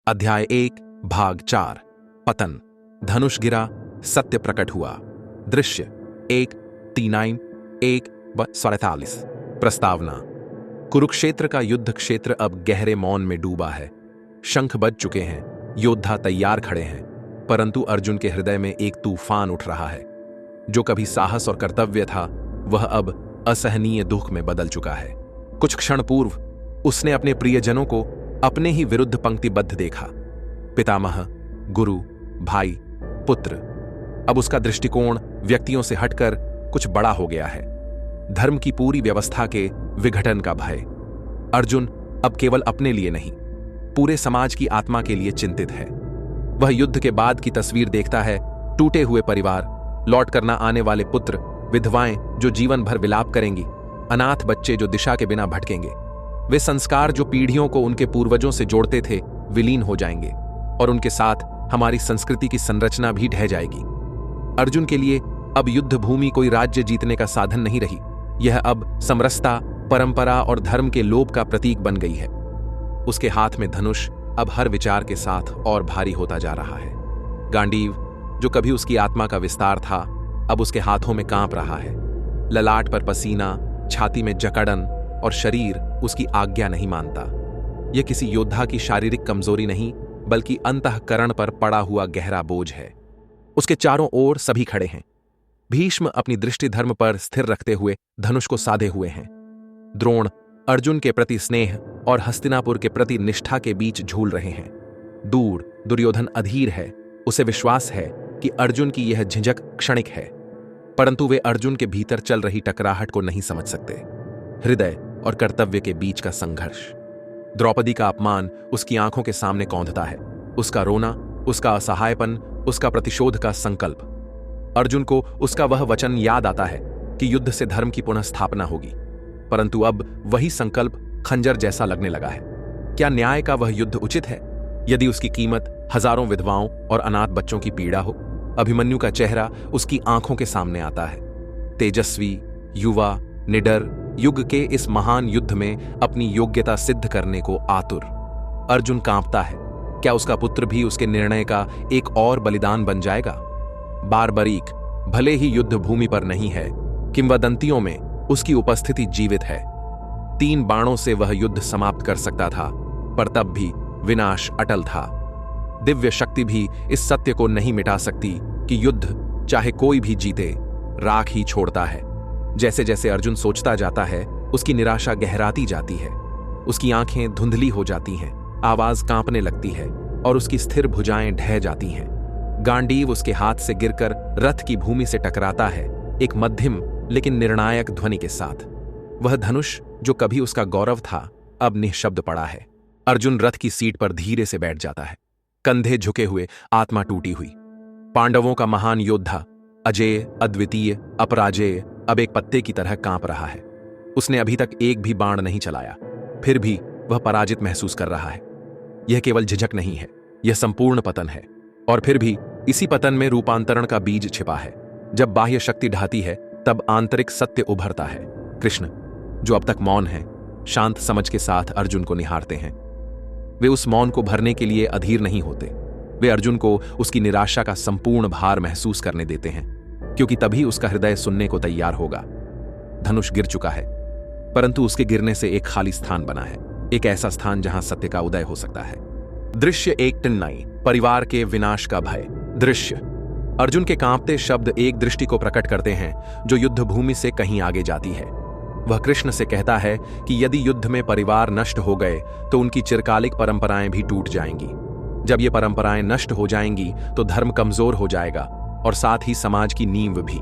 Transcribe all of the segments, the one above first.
अध्याय 1 भाग 4 पतन। धनुष गिरा, सत्य प्रकट हुआ। दृश्य 1:39:1:47। प्रस्तावना। कुरुक्षेत्र का युद्ध क्षेत्र अब गहरे मौन में डूबा है। शंख बज चुके हैं, योद्धा तैयार खड़े हैं, परंतु अर्जुन के हृदय में एक तूफान उठ रहा है। जो कभी साहस और कर्तव्य था, वह अब असहनीय दुख में बदल चुका है। कुछ क्षण पूर्व उसने अपने प्रियजनों को अपने ही विरुद्ध पंक्तिबद्ध देखा। पितामह, गुरु, भाई, पुत्र। अब उसका दृष्टिकोण व्यक्तियों से हटकर कुछ बड़ा हो गया है। धर्म की पूरी व्यवस्था के विघटन का भय। अर्जुन अब केवल अपने लिए नहीं, पूरे समाज की आत्मा के लिए चिंतित है। वह युद्ध के बाद की तस्वीर देखता है। टूटे हुए परिवार, लौट कर न आने वाले पुत्र, विधवाएं जो जीवन भर विलाप करेंगी, अनाथ बच्चे जो दिशा के बिना भटकेंगे। वे संस्कार जो पीढ़ियों को उनके पूर्वजों से जोड़ते थे, विलीन हो जाएंगे, और उनके साथ हमारी संस्कृति की संरचना भी ढह जाएगी। अर्जुन के लिए अब युद्ध भूमि कोई राज्य जीतने का साधन नहीं रही। यह अब समरसता, परंपरा और धर्म के लोप का प्रतीक बन गई है। उसके हाथ में धनुष अब हर विचार के साथ और भारी होता जा रहा है। गांडीव, जो कभी उसकी आत्मा का विस्तार था, अब उसके हाथों में कांप रहा है। ललाट पर पसीना, छाती में जकड़न, और शरीर उसकी आज्ञा नहीं मानता। यह किसी योद्धा की शारीरिक कमजोरी नहीं, बल्कि अंतःकरण पर पड़ा हुआ गहरा बोझ है। उसके चारों ओर सभी खड़े हैं। भीष्म अपनी दृष्टि धर्म पर स्थिर रखते हुए धनुष को साधे हुए हैं। द्रोण अर्जुन के प्रति स्नेह और हस्तिनापुर के प्रति निष्ठा के बीच झूल रहे हैं। दूर दुर्योधन अधीर है। उसे विश्वास है कि अर्जुन की यह झिझक क्षणिक है, परंतु वे अर्जुन के भीतर चल रही टकराहट को नहीं समझ सकते। हृदय और कर्तव्य के बीच का संघर्ष। द्रौपदी का अपमान उसकी आंखों के सामने कौंधता है। उसका रोना, उसका असहायपन, उसका प्रतिशोध का संकल्प। अर्जुन को उसका वह वचन याद आता है कि युद्ध से धर्म की पुनः स्थापना होगी, परंतु अब वही संकल्प खंजर जैसा लगने लगा है। क्या न्याय का वह युद्ध उचित है, यदि उसकी कीमत हजारों विधवाओं और अनाथ बच्चों की पीड़ा हो? अभिमन्यु का चेहरा उसकी आंखों के सामने आता है। तेजस्वी, युवा, निडर, युग के इस महान युद्ध में अपनी योग्यता सिद्ध करने को आतुर। अर्जुन कांपता है। क्या उसका पुत्र भी उसके निर्णय का एक और बलिदान बन जाएगा? बारबरीक भले ही युद्ध भूमि पर नहीं है, किंवदंतियों में उसकी उपस्थिति जीवित है। 3 बाणों से वह युद्ध समाप्त कर सकता था, पर तब भी विनाश अटल था। दिव्य शक्ति भी इस सत्य को नहीं मिटा सकती कि युद्ध चाहे कोई भी जीते, राख ही छोड़ता है। जैसे जैसे अर्जुन सोचता जाता है, उसकी निराशा गहराती जाती है। उसकी आंखें धुंधली हो जाती हैं, आवाज कांपने लगती है, और उसकी स्थिर भुजाएं ढह जाती हैं। गांडीव उसके हाथ से गिरकर रथ की भूमि से टकराता है, एक मध्यम लेकिन निर्णायक ध्वनि के साथ। वह धनुष जो कभी उसका गौरव था, अब निःशब्द पड़ा है। अर्जुन रथ की सीट पर धीरे से बैठ जाता है, कंधे झुके हुए, आत्मा टूटी हुई। पांडवों का महान योद्धा, अजेय, अद्वितीय, अपराजेय, अब एक पत्ते की तरह कांप रहा है। उसने अभी तक एक भी बाण नहीं चलाया, फिर भी वह पराजित महसूस कर रहा है। यह केवल झिझक नहीं है, यह संपूर्ण पतन है। और फिर भी इसी पतन में रूपांतरण का बीज छिपा है। जब बाह्य शक्ति ढहती है, तब आंतरिक सत्य उभरता है। कृष्ण, जो अब तक मौन है, शांत समझ के साथ अर्जुन को निहारते हैं। वे उस मौन को भरने के लिए अधीर नहीं होते। वे अर्जुन को उसकी निराशा का संपूर्ण भार महसूस करने देते हैं, क्योंकि तभी उसका हृदय सुनने को तैयार होगा। धनुष गिर चुका है, परंतु उसके गिरने से एक खाली स्थान बना है, एक ऐसा स्थान जहां सत्य का उदय हो सकता है। दृश्य 1:9 परिवार के विनाश का भय। दृश्य अर्जुन के कांपते शब्द एक दृष्टि को प्रकट करते हैं जो युद्ध भूमि से कहीं आगे जाती है। वह कृष्ण से कहता है कि यदि युद्ध में परिवार नष्ट हो गए तो उनकी चिरकालिक परंपराएं भी टूट जाएंगी। जब ये परंपराएं नष्ट हो जाएंगी तो धर्म कमजोर हो जाएगा, और साथ ही समाज की नींव भी।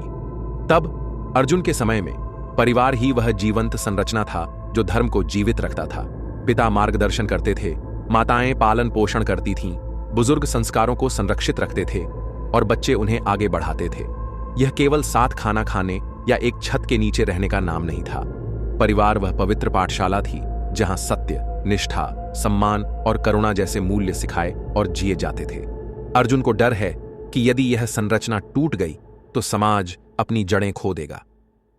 तब अर्जुन के समय में परिवार ही वह जीवंत संरचना था जो धर्म को जीवित रखता था। पिता मार्गदर्शन करते थे, माताएं पालन पोषण करती थीं, बुजुर्ग संस्कारों को संरक्षित रखते थे, और बच्चे उन्हें आगे बढ़ाते थे। यह केवल साथ खाना खाने या एक छत के नीचे रहने का नाम नहीं था। परिवार वह पवित्र पाठशाला थी जहां सत्य, निष्ठा, सम्मान और करुणा जैसे मूल्य सिखाए और जिए जाते थे। अर्जुन को डर है कि यदि यह संरचना टूट गई तो समाज अपनी जड़ें खो देगा।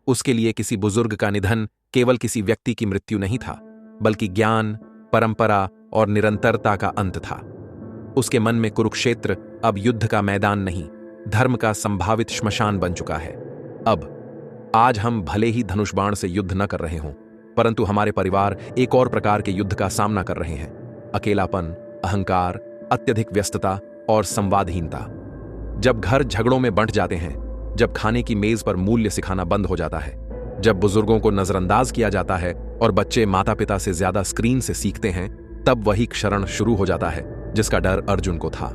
उसके लिए किसी बुजुर्ग का निधन केवल किसी व्यक्ति की मृत्यु नहीं था, बल्कि ज्ञान, परंपरा और निरंतरता का अंत था। उसके मन में कुरुक्षेत्र अब युद्ध का मैदान नहीं, धर्म का संभावित श्मशान बन चुका है। अब आज हम भले ही धनुष बाण से युद्ध न कर रहे हों, परंतु हमारे परिवार एक और प्रकार के युद्ध का सामना कर रहे हैं। अकेलापन, अहंकार, अत्यधिक व्यस्तता और संवादहीनता। जब घर झगड़ों में बंट जाते हैं, जब खाने की मेज पर मूल्य सिखाना बंद हो जाता है, जब बुजुर्गों को नजरअंदाज किया जाता है और बच्चे माता पिता से ज्यादा स्क्रीन से सीखते हैं, तब वही क्षरण शुरू हो जाता है जिसका डर अर्जुन को था।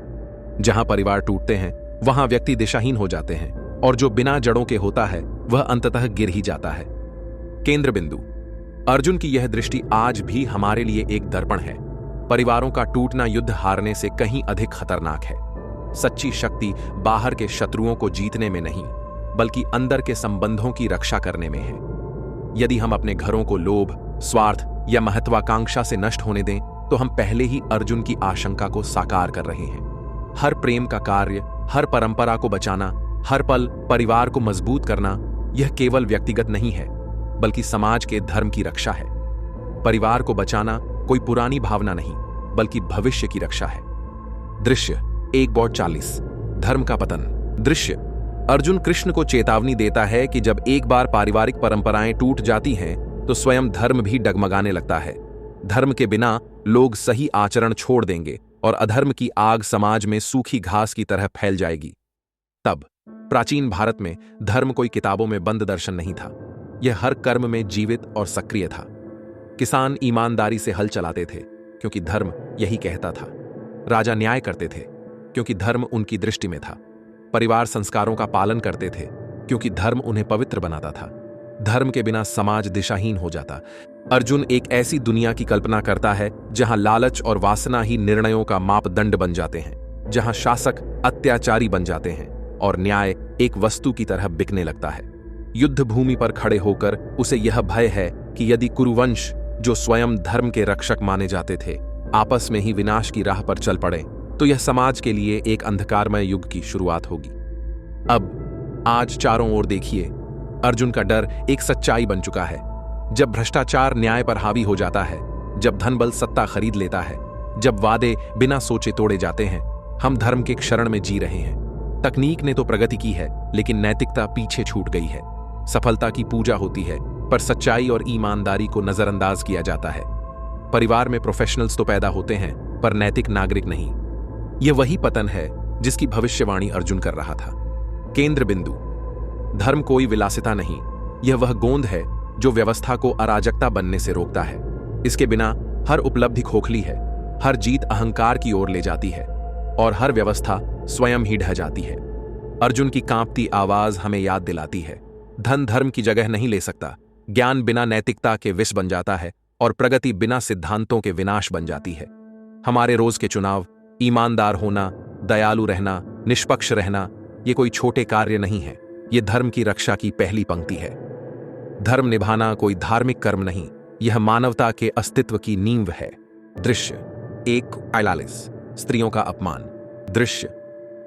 जहां परिवार टूटते हैं वहां व्यक्ति दिशाहीन हो जाते हैं, और जो बिना जड़ों के होता है वह अंततः गिर ही जाता है। केंद्र बिंदु। अर्जुन की यह दृष्टि आज भी हमारे लिए एक दर्पण है। परिवारों का टूटना युद्ध हारने से कहीं अधिक खतरनाक है। सच्ची शक्ति बाहर के शत्रुओं को जीतने में नहीं, बल्कि अंदर के संबंधों की रक्षा करने में है। यदि हम अपने घरों को लोभ, स्वार्थ या महत्वाकांक्षा से नष्ट होने दें, तो हम पहले ही अर्जुन की आशंका को साकार कर रहे हैं। हर प्रेम का कार्य, हर परंपरा को बचाना, हर पल परिवार को मजबूत करना, यह केवल व्यक्तिगत नहीं है, बल्कि समाज के धर्म की रक्षा है। परिवार को बचाना कोई पुरानी भावना नहीं, बल्कि भविष्य की रक्षा है। दृश्य 1:40। धर्म का पतन। दृश्य। अर्जुन कृष्ण को चेतावनी देता है कि जब एक बार पारिवारिक परंपराएं टूट जाती हैं, तो स्वयं धर्म भी डगमगाने लगता है। धर्म के बिना लोग सही आचरण छोड़ देंगे और अधर्म की आग समाज में सूखी घास की तरह फैल जाएगी। तब प्राचीन भारत में धर्म कोई किताबों में बंद दर्शन नहीं था, यह हर कर्म में जीवित और सक्रिय था। किसान ईमानदारी से हल चलाते थे क्योंकि धर्म यही कहता था। राजा न्याय करते थे क्योंकि धर्म उनकी दृष्टि में था। परिवार संस्कारों का पालन करते थे क्योंकि धर्म उन्हें पवित्र बनाता था। धर्म के बिना समाज दिशाहीन हो जाता। अर्जुन एक ऐसी दुनिया की कल्पना करता है जहां लालच और वासना ही निर्णयों का मापदंड बन जाते हैं, जहां शासक अत्याचारी बन जाते हैं और न्याय एक वस्तु की तरह बिकने लगता है। युद्ध भूमि पर खड़े होकर उसे यह भय है कि यदि कुरुवंश, जो स्वयं धर्म के रक्षक माने जाते थे, आपस में ही विनाश की राह पर चल पड़े, तो यह समाज के लिए एक अंधकारमय युग की शुरुआत होगी। अब आज चारों ओर देखिए, अर्जुन का डर एक सच्चाई बन चुका है। जब भ्रष्टाचार न्याय पर हावी हो जाता है, जब धनबल सत्ता खरीद लेता है, जब वादे बिना सोचे तोड़े जाते हैं, हम धर्म के क्षरण में जी रहे हैं। तकनीक ने तो प्रगति की है, लेकिन नैतिकता पीछे छूट गई है। सफलता की पूजा होती है, पर सच्चाई और ईमानदारी को नजरअंदाज किया जाता है। परिवार में प्रोफेशनल्स तो पैदा होते हैं, पर नैतिक नागरिक नहीं। यह वही पतन है जिसकी भविष्यवाणी अर्जुन कर रहा था। केंद्र बिंदु। धर्म कोई विलासिता नहीं, यह वह गोंद है जो व्यवस्था को अराजकता बनने से रोकता है। इसके बिना हर उपलब्धि खोखली है, हर जीत अहंकार की ओर ले जाती है और हर व्यवस्था स्वयं ही ढह जाती है। अर्जुन की कांपती आवाज हमें याद दिलाती है, धन धर्म की जगह नहीं ले सकता। ज्ञान बिना नैतिकता के विष बन जाता है और प्रगति बिना सिद्धांतों के विनाश बन जाती है। हमारे रोज के चुनाव, ईमानदार होना, दयालु रहना, निष्पक्ष रहना, ये कोई छोटे कार्य नहीं है, ये धर्म की रक्षा की पहली पंक्ति है। धर्म निभाना कोई धार्मिक कर्म नहीं, यह मानवता के अस्तित्व की नींव है। दृश्य 1:41। स्त्रियों का अपमान। दृश्य।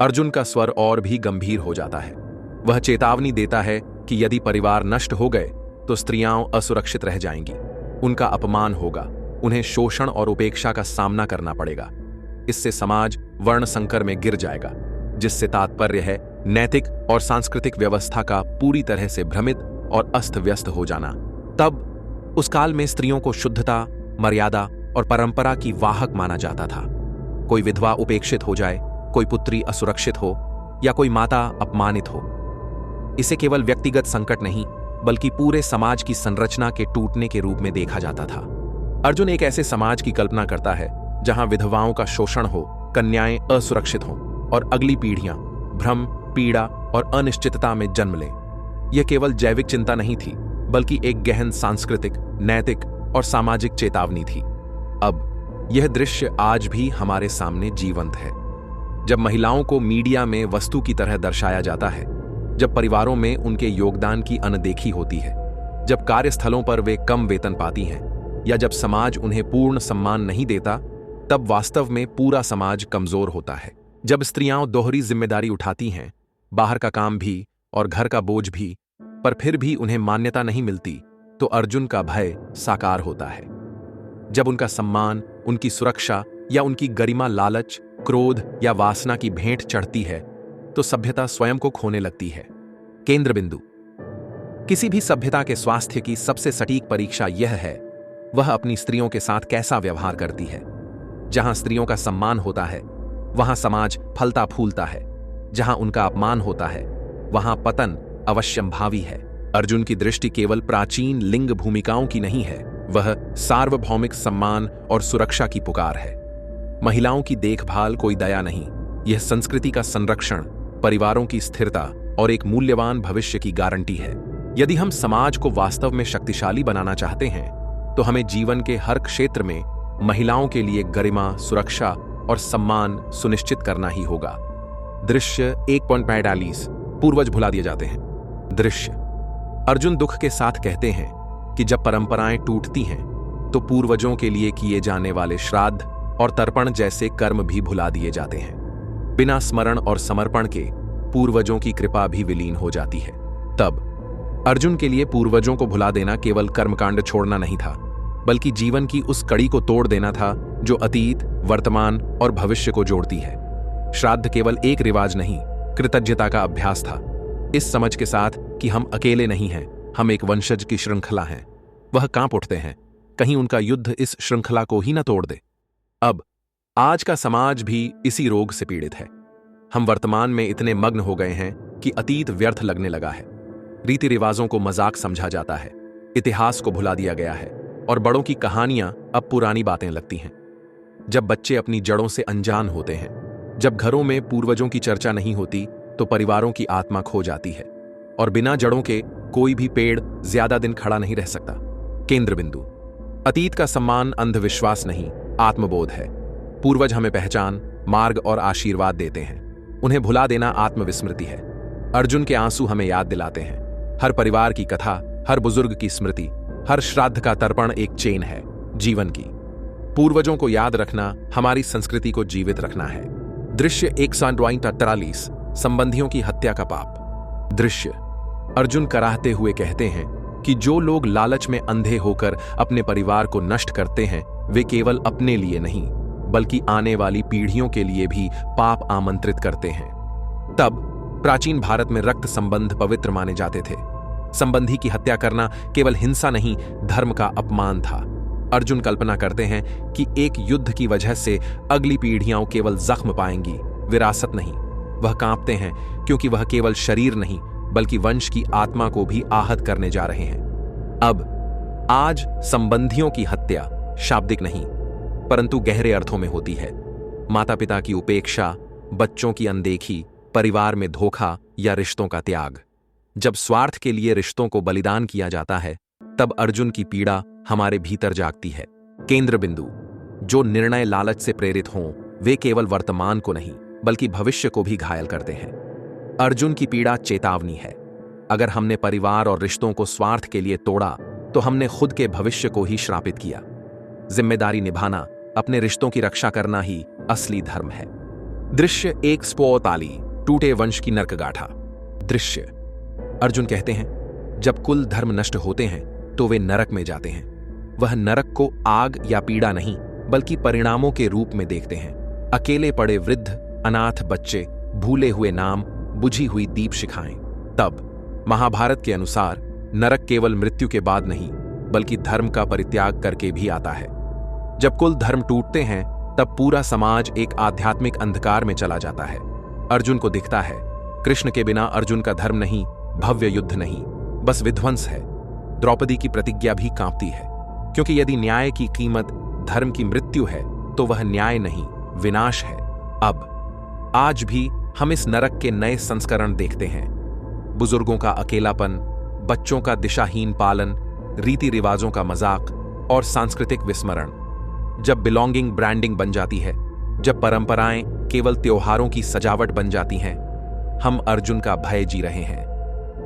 अर्जुन का स्वर और भी गंभीर हो जाता है। वह चेतावनी देता है कि यदि परिवार नष्ट हो गए तो स्त्रियां असुरक्षित रह जाएंगी, उनका अपमान होगा, उन्हें शोषण और उपेक्षा का सामना करना पड़ेगा। इससे समाज वर्ण संकर में गिर जाएगा, जिससे तात्पर्य है नैतिक और सांस्कृतिक व्यवस्था का पूरी तरह से भ्रमित और अस्त व्यस्त हो जाना। तब उस काल में स्त्रियों को शुद्धता, मर्यादा और परंपरा की वाहक माना जाता था। कोई विधवा उपेक्षित हो जाए, कोई पुत्री असुरक्षित हो या कोई माता अपमानित हो, इसे केवल व्यक्तिगत संकट नहीं बल्कि पूरे समाज की संरचना के टूटने के रूप में देखा जाता था। अर्जुन एक ऐसे समाज की कल्पना करता है जहां विधवाओं का शोषण हो, कन्याएं असुरक्षित हों और अगली पीढ़ियां भ्रम, पीड़ा और अनिश्चितता में जन्म लें। यह केवल जैविक चिंता नहीं थी, बल्कि एक गहन सांस्कृतिक, नैतिक और सामाजिक चेतावनी थी। अब यह दृश्य आज भी हमारे सामने जीवंत है। जब महिलाओं को मीडिया में वस्तु की तरह दर्शाया जाता है, जब परिवारों में उनके योगदान की अनदेखी होती है, जब कार्यस्थलों पर वे कम वेतन पाती हैं, या जब समाज उन्हें पूर्ण सम्मान नहीं देता, तब वास्तव में पूरा समाज कमजोर होता है। जब स्त्रियां दोहरी जिम्मेदारी उठाती हैं, बाहर का काम भी और घर का बोझ भी, पर फिर भी उन्हें मान्यता नहीं मिलती, तो अर्जुन का भय साकार होता है। जब उनका सम्मान, उनकी सुरक्षा या उनकी गरिमा लालच क्रोध या वासना की भेंट चढ़ती है तो सभ्यता स्वयं को खोने लगती है। केंद्र बिंदु। किसी भी सभ्यता के स्वास्थ्य की सबसे सटीक परीक्षा यह है, वह अपनी स्त्रियों के साथ कैसा व्यवहार करती है। जहां स्त्रियों का सम्मान होता है वहां समाज फलता फूलता है, जहां उनका अपमान होता है वहां पतन अवश्यंभावी है। अर्जुन की दृष्टि केवल प्राचीन लिंग भूमिकाओं की नहीं है, वह सार्वभौमिक सम्मान और सुरक्षा की पुकार है। महिलाओं की देखभाल कोई दया नहीं, यह संस्कृति का संरक्षण, परिवारों की स्थिरता और एक मूल्यवान भविष्य की गारंटी है। यदि हम समाज को वास्तव में शक्तिशाली बनाना चाहते हैं तो हमें जीवन के हर क्षेत्र में महिलाओं के लिए गरिमा, सुरक्षा और सम्मान सुनिश्चित करना ही होगा। दृश्य 1.45 पूर्वज भुला दिए जाते हैं। दृश्य। अर्जुन दुख के साथ कहते हैं कि जब परंपराएं टूटती हैं तो पूर्वजों के लिए किए जाने वाले श्राद्ध और तर्पण जैसे कर्म भी भुला दिए जाते हैं। बिना स्मरण और समर्पण के पूर्वजों की कृपा भी विलीन हो जाती है। तब अर्जुन के लिए पूर्वजों को भुला देना केवल कर्मकांड छोड़ना नहीं था, बल्कि जीवन की उस कड़ी को तोड़ देना था जो अतीत, वर्तमान और भविष्य को जोड़ती है। श्राद्ध केवल एक रिवाज नहीं, कृतज्ञता का अभ्यास था। इस समझ के साथ कि हम अकेले नहीं हैं, हम एक वंशज की श्रृंखला हैं, वह कांप उठते हैं, कहीं उनका युद्ध इस श्रृंखला को ही न तोड़ दे। अब आज का समाज भी इसी रोग से पीड़ित है। हम वर्तमान में इतने मग्न हो गए हैं कि अतीत व्यर्थ लगने लगा है। रीति रिवाजों को मजाक समझा जाता है, इतिहास को भुला दिया गया है और बड़ों की कहानियां अब पुरानी बातें लगती हैं। जब बच्चे अपनी जड़ों से अनजान होते हैं, जब घरों में पूर्वजों की चर्चा नहीं होती तो परिवारों की आत्मा खो जाती है और बिना जड़ों के कोई भी पेड़ ज्यादा दिन खड़ा नहीं रह सकता। केंद्र बिंदु। अतीत का सम्मान अंधविश्वास नहीं, आत्मबोध है। पूर्वज हमें पहचान, मार्ग और आशीर्वाद देते हैं, उन्हें भुला देना आत्मविस्मृति है। अर्जुन के आंसू हमें याद दिलाते हैं, हर परिवार की कथा, हर बुजुर्ग की स्मृति, हर श्राद्ध का तर्पण एक चेन है जीवन की। पूर्वजों को याद रखना हमारी संस्कृति को जीवित रखना है। दृश्य 143 संबंधियों की हत्या का पाप। दृश्य। अर्जुन कराहते हुए कहते हैं कि जो लोग लालच में अंधे होकर अपने परिवार को नष्ट करते हैं वे केवल अपने लिए नहीं बल्कि आने वाली पीढ़ियों के लिए भी पाप आमंत्रित करते हैं। तब प्राचीन भारत में रक्त संबंध पवित्र माने जाते थे। संबंधी की हत्या करना केवल हिंसा नहीं, धर्म का अपमान था। अर्जुन कल्पना करते हैं कि एक युद्ध की वजह से अगली पीढ़ियां केवल जख्म पाएंगी, विरासत नहीं। वह कांपते हैं क्योंकि वह केवल शरीर नहीं बल्कि वंश की आत्मा को भी आहत करने जा रहे हैं। अब आज संबंधियों की हत्या शाब्दिक नहीं परंतु गहरे अर्थों में होती है। माता पिता की उपेक्षा, बच्चों की अनदेखी, परिवार में धोखा या रिश्तों का त्याग। जब स्वार्थ के लिए रिश्तों को बलिदान किया जाता है तब अर्जुन की पीड़ा हमारे भीतर जागती है। केंद्र बिंदु। जो निर्णय लालच से प्रेरित हों वे केवल वर्तमान को नहीं बल्कि भविष्य को भी घायल करते हैं। अर्जुन की पीड़ा चेतावनी है। अगर हमने परिवार और रिश्तों को स्वार्थ के लिए तोड़ा तो हमने खुद के भविष्य को ही श्रापित किया। जिम्मेदारी निभाना, अपने रिश्तों की रक्षा करना ही असली धर्म है। दृश्य 144 टूटे वंश की नरकगाथा। दृश्य। अर्जुन कहते हैं जब कुल धर्म नष्ट होते हैं तो वे नरक में जाते हैं। वह नरक को आग या पीड़ा नहीं बल्कि परिणामों के रूप में देखते हैं। अकेले पड़े वृद्ध, अनाथ बच्चे, भूले हुए नाम, बुझी हुई दीप शिखाएं। तब महाभारत के अनुसार नरक केवल मृत्यु के बाद नहीं बल्कि धर्म का परित्याग करके भी आता है। जब कुल धर्म टूटते हैं तब पूरा समाज एक आध्यात्मिक अंधकार में चला जाता है। अर्जुन को दिखता है कृष्ण के बिना अर्जुन का धर्म नहीं, भव्य युद्ध नहीं, बस विध्वंस है। द्रौपदी की प्रतिज्ञा भी कांपती है क्योंकि यदि न्याय की कीमत धर्म की मृत्यु है तो वह न्याय नहीं, विनाश है। अब आज भी हम इस नरक के नए संस्करण देखते हैं। बुजुर्गों का अकेलापन, बच्चों का दिशाहीन पालन, रीति रिवाजों का मजाक और सांस्कृतिक विस्मरण। जब बिलोंगिंग ब्रांडिंग बन जाती है, जब परंपराएं केवल त्योहारों की सजावट बन जाती हैं, हम अर्जुन का भय जी रहे हैं।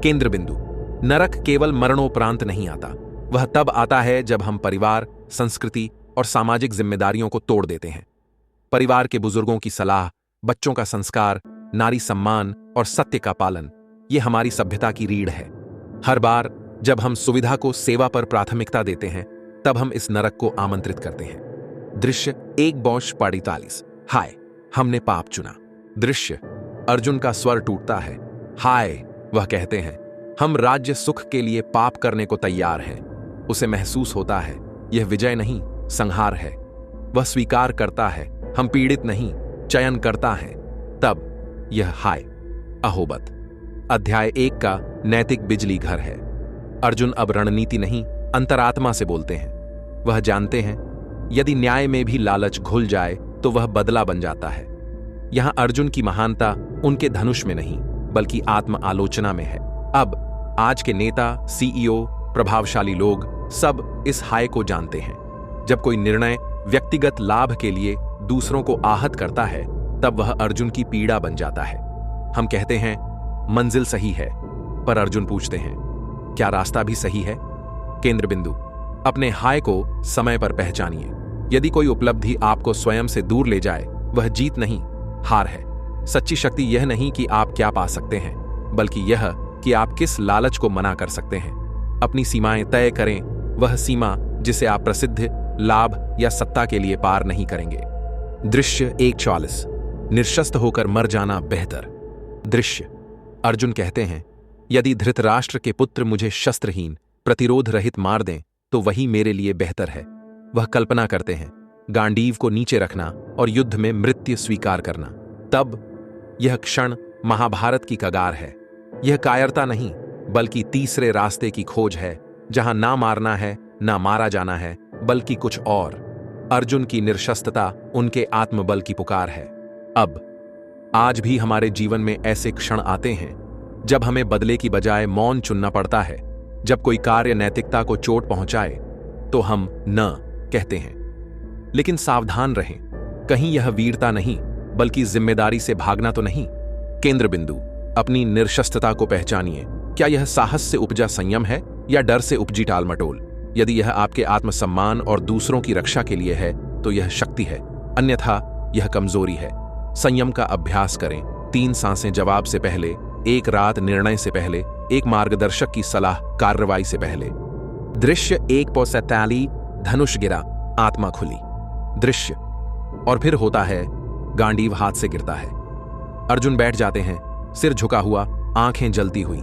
केंद्र बिंदु। नरक केवल मरणोपरांत नहीं आता, वह तब आता है जब हम परिवार, संस्कृति और सामाजिक जिम्मेदारियों को तोड़ देते हैं। परिवार के बुजुर्गों की सलाह, बच्चों का संस्कार, नारी सम्मान और सत्य का पालन, ये हमारी सभ्यता की रीढ़ है। हर बार जब हम सुविधा को सेवा पर प्राथमिकता देते हैं तब हम इस नरक को आमंत्रित करते हैं। दृश्य 1/45। हाय। हमने पाप चुना। दृश्य, अर्जुन का स्वर टूटता है। हाय, वह कहते हैं, हम राज्य सुख के लिए पाप करने को तैयार हैं। उसे महसूस होता है यह विजय नहीं, संहार है। वह स्वीकार करता है हम पीड़ित नहीं, चयन करता है। तब यह हाय अहोबत। अध्याय 1 का नैतिक बिजली घर है। अर्जुन अब रणनीति नहीं, अंतरात्मा से बोलते हैं। वह जानते हैं यदि न्याय में भी लालच घुल जाए तो वह बदला बन जाता है। यहां अर्जुन की महानता उनके धनुष में नहीं बल्कि आत्म आलोचना में है। अब आज के नेता, सीईओ, प्रभावशाली लोग सब इस हाय को जानते हैं। जब कोई निर्णय व्यक्तिगत लाभ के लिए दूसरों को आहत करता है तब वह अर्जुन की पीड़ा बन जाता है। हम कहते हैं मंजिल सही है, पर अर्जुन पूछते हैं क्या रास्ता भी सही है? केंद्र बिंदु, अपने हाय को समय पर पहचानिए। यदि कोई उपलब्धि आपको स्वयं से दूर ले जाए वह जीत नहीं, हार है। सच्ची शक्ति यह नहीं कि आप क्या पा सकते हैं, बल्कि यह कि आप किस लालच को मना कर सकते हैं। अपनी सीमाएं तय करें, वह सीमा जिसे आप प्रसिद्ध, लाभ या सत्ता के लिए पार नहीं करेंगे। दृश्य 1:44, निर्शस्त्र होकर मर जाना बेहतर। दृश्य, अर्जुन कहते हैं यदि धृतराष्ट्र के पुत्र मुझे शस्त्रहीन, प्रतिरोध रहित मार दें तो वही मेरे लिए बेहतर है। वह कल्पना करते हैं गांडीव को नीचे रखना और युद्ध में मृत्यु स्वीकार करना। तब यह क्षण महाभारत की कगार है। यह कायरता नहीं बल्कि तीसरे रास्ते की खोज है, जहां ना मारना है ना मारा जाना है बल्कि कुछ और। अर्जुन की निर्शस्त्रता उनके आत्मबल की पुकार है। अब आज भी हमारे जीवन में ऐसे क्षण आते हैं जब हमें बदले की बजाय मौन चुनना पड़ता है। जब कोई कार्य नैतिकता को चोट पहुंचाए तो हम न कहते हैं। लेकिन सावधान रहें, कहीं यह वीरता नहीं बल्कि जिम्मेदारी से भागना तो नहीं। केंद्र बिंदु, अपनी निर्शस्त्रता को पहचानिए। क्या यह साहस से उपजा संयम है या डर से उपजी टालमटोल? यदि यह आपके आत्मसम्मान और दूसरों की रक्षा के लिए है तो यह शक्ति है, अन्यथा यह कमजोरी है। संयम का अभ्यास करें। 3 सांसें जवाब से पहले, 1 रात निर्णय से पहले, 1 मार्गदर्शक की सलाह कार्रवाई से पहले। दृश्य 1:47, धनुष गिरा, आत्मा खुली। दृश्य, और फिर होता है गांडीव हाथ से गिरता है। अर्जुन बैठ जाते हैं, सिर झुका हुआ, आंखें जलती हुई।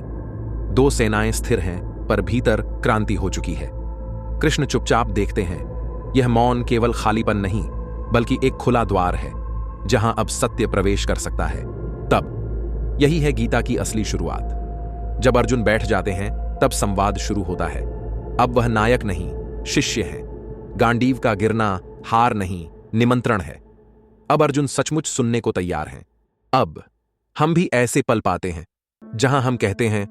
2 सेनाएं स्थिर हैं पर भीतर क्रांति हो चुकी है। कृष्ण चुपचाप देखते हैं। यह मौन केवल खालीपन नहीं बल्कि एक खुला द्वार है जहां अब सत्य प्रवेश कर सकता है। तब यही है गीता की असली शुरुआत। जब अर्जुन बैठ जाते हैं तब संवाद शुरू होता है। अब वह नायक नहीं, शिष्य है। गांडीव का गिरना हार नहीं, निमंत्रण है। अब अर्जुन सचमुच सुनने को तैयार हैं। अब हम भी ऐसे पल पाते हैं जहां हम कहते हैं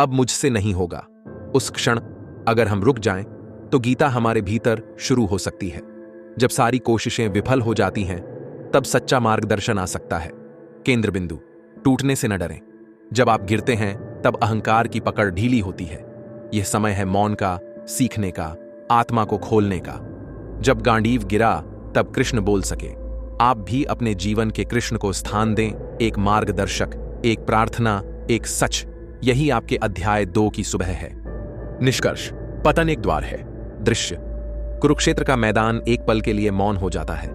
अब मुझसे नहीं होगा। उस क्षण अगर हम रुक जाएं तो गीता हमारे भीतर शुरू हो सकती है। जब सारी कोशिशें विफल हो जाती हैं तब सच्चा मार्गदर्शन आ सकता है। केंद्र बिंदु, टूटने से न डरें। जब आप गिरते हैं तब अहंकार की पकड़ ढीली होती है। यह समय है मौन का, सीखने का, आत्मा को खोलने का। जब गांडीव गिरा तब कृष्ण बोल सके। आप भी अपने जीवन के कृष्ण को स्थान दें, एक मार्गदर्शक, एक प्रार्थना, एक सच। यही आपके अध्याय 2 की सुबह है। निष्कर्ष, पतन एक द्वार है। दृश्य, कुरुक्षेत्र का मैदान एक पल के लिए मौन हो जाता है।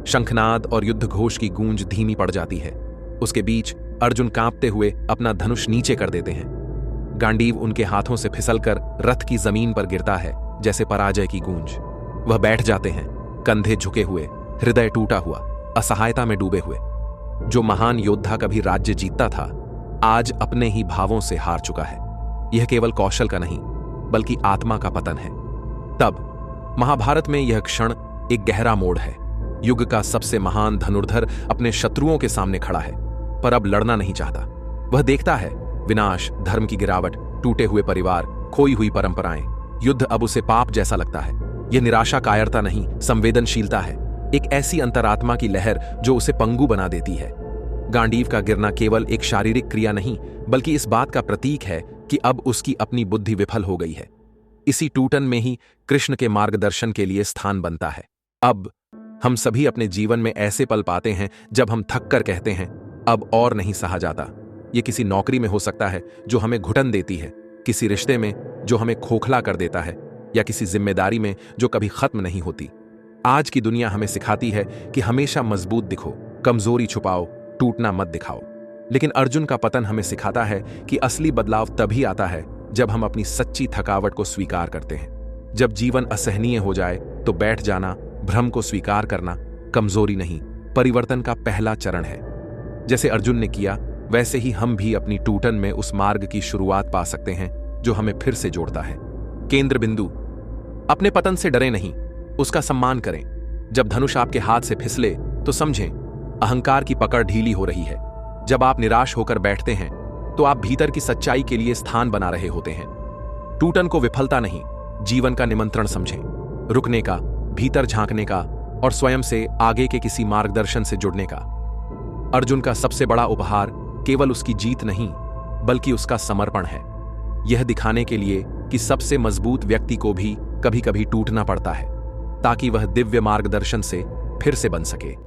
शंखनाद और युद्ध घोष की गूंज धीमी पड़ जाती है। उसके बीच अर्जुन कांपते हुए अपना धनुष नीचे कर देते हैं। गांडीव उनके हाथों से फिसलकर रथ की जमीन पर गिरता है जैसे पराजय की गूंज। वह बैठ जाते हैं, कंधे झुके हुए, हृदय टूटा हुआ, असहायता में डूबे हुए। जो महान योद्धा कभी राज्य जीतता था आज अपने ही भावों से हार चुका है। यह केवल कौशल का नहीं बल्कि आत्मा का पतन है। तब महाभारत में यह क्षण एक गहरा मोड़ है। युग का सबसे महान धनुर्धर अपने शत्रुओं के सामने खड़ा है, पर अब लड़ना नहीं चाहता। वह देखता है विनाश, धर्म की गिरावट, टूटे हुए परिवार, खोई हुई परंपराएं। युद्ध अब उसे पाप जैसा लगता है। यह निराशा कायरता नहीं, संवेदनशीलता है। एक ऐसी अंतरात्मा की लहर जो उसे पंगु बना देती है। गांडीव का गिरना केवल एक शारीरिक क्रिया नहीं बल्कि इस बात का प्रतीक है कि अब उसकी अपनी बुद्धि विफल हो गई है। इसी टूटन में ही कृष्ण के मार्गदर्शन के लिए स्थान बनता है। अब हम सभी अपने जीवन में ऐसे पल पाते हैं जब हम थक कर कहते हैं अब और नहीं सहा जाता। ये किसी नौकरी में हो सकता है जो हमें घुटन देती है, किसी रिश्ते में जो हमें खोखला कर देता है, या किसी जिम्मेदारी में जो कभी खत्म नहीं होती। आज की दुनिया हमें सिखाती है कि हमेशा मजबूत दिखो, कमजोरी छुपाओ, टूटना मत दिखाओ। लेकिन अर्जुन का पतन हमें सिखाता है कि असली बदलाव तभी आता है जब हम अपनी सच्ची थकावट को स्वीकार करते हैं। जब जीवन असहनीय हो जाए तो बैठ जाना, भ्रम को स्वीकार करना कमजोरी नहीं, परिवर्तन का पहला चरण है। जैसे अर्जुन ने किया, वैसे ही हम भी अपनी टूटन में उस मार्ग की शुरुआत पा सकते हैं जो हमें फिर से जोड़ता है। केंद्र बिंदु। अपने पतन से डरे नहीं, उसका सम्मान करें। जब धनुष आपके हाथ से फिसले तो समझें अहंकार की पकड़ ढीली हो रही है। जब आप निराश होकर बैठते हैं तो आप भीतर की सच्चाई के लिए स्थान बना रहे होते हैं। टूटन को विफलता नहीं, जीवन का निमंत्रण समझें, रुकने का, भीतर झांकने का और स्वयं से आगे के किसी मार्गदर्शन से जुड़ने का। अर्जुन का सबसे बड़ा उपहार केवल उसकी जीत नहीं, बल्कि उसका समर्पण है। यह दिखाने के लिए कि सबसे मजबूत व्यक्ति को भी कभी-कभी टूटना पड़ता है, ताकि वह दिव्य मार्गदर्शन से फिर से बन सके।